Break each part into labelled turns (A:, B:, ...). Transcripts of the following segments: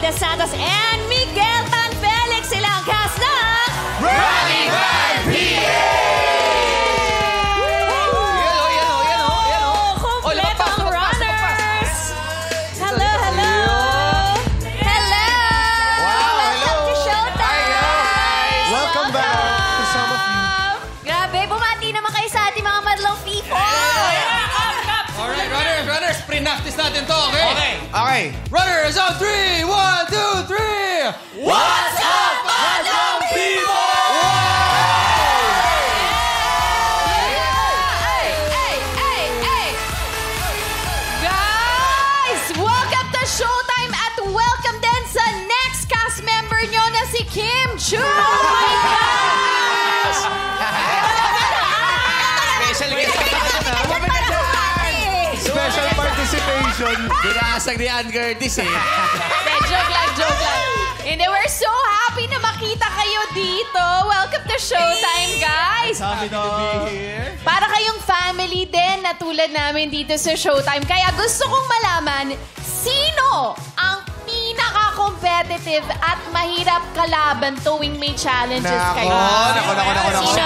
A: De Santos and Miguel Tan Felix. Sila ang cast ng
B: Running Man PH!
A: Kompleto ang runners. Hello, hello. Hello.
B: Wow,
A: Welcome to Showtime.
B: Welcome back to some of you.
A: Grabe, bumati naman kayo sa ating mga madlang people.
C: Alright, runners, pre-practice natin to, okay?
B: Okay.
C: Runners on 3, 1, 2, 3.
B: What's up, madlang people?
A: Guys, welcome to Showtime at welcome din sa next cast member nyo na si Kim Chu. Oh my gosh!
B: Special participation.
C: Binasag ni Ann Curtis eh.
A: Joke lang. Hindi, we're so happy na makita kayo dito. Welcome to Showtime, guys.
B: Happy to be here.
A: Para kayong family din na tulad namin dito sa Showtime. Kaya gusto kong malaman, sino ang pinaka-competitive at mahirap kalaban tuwing may challenges kayo?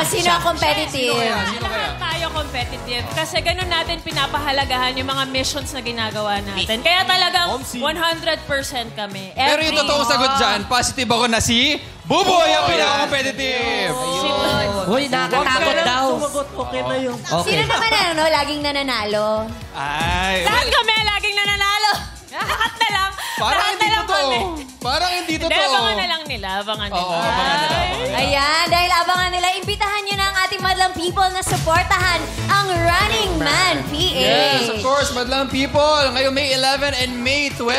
A: Sino ang competitive?
D: Lahat tayo competitive. Kasi ganun natin pinapahalagahan yung mga missions na ginagawa natin. Kaya talagang 100% kami.
C: Pero yung totoong sagot dyan, positive ako na si Buboy ang pinaka-competitive.
E: Uy, nakakatakot daw.
F: Okay na yun.
A: Sino naman laging nananalo?
C: Ay,
D: Saan kami laging nananalo? Lahat na lang.
C: parang
D: Lahat
C: hindi
D: na lang
C: totoo.
D: kami.
C: Parang hindi
D: Hindi,
C: totoo.
D: abangan na lang nila. Abangan nila.
C: Oo, abangan nila.
A: Ayan, dahil abangan nila, imbitahan nyo na ang ating madlang people na supportahan ang Running Man PH.
C: Yes, of course, madlang people. Ngayong May 11 and May 12,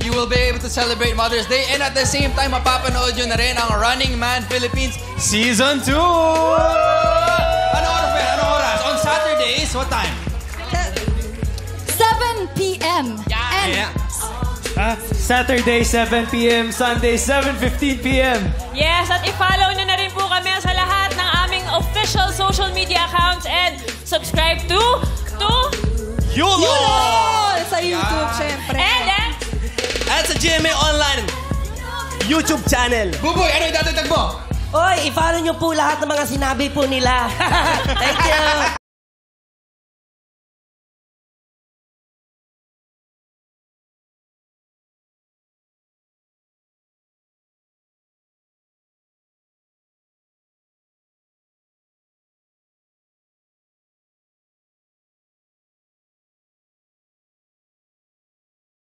C: you will be able to celebrate Mother's Day. And at the same time, mapapanood nyo na rin ang Running Man Philippines Season 2! Ano oras, Ben? Ano oras? On Saturdays, what time?
A: 7 p.m.
F: Saturday, 7 p.m. Sunday, 7:15 p.m.
D: Yes, at i-follow nyo na rin po kami sa lahat ng aming official social media accounts and subscribe to
C: YOLO!
E: Sa YouTube, syempre.
D: and
E: At sa GMA Online YouTube channel.
C: Buboy, ano yung dadagdag mo?
E: Oy, i-follow nyo po lahat ng mga sinabi po nila. Thank you.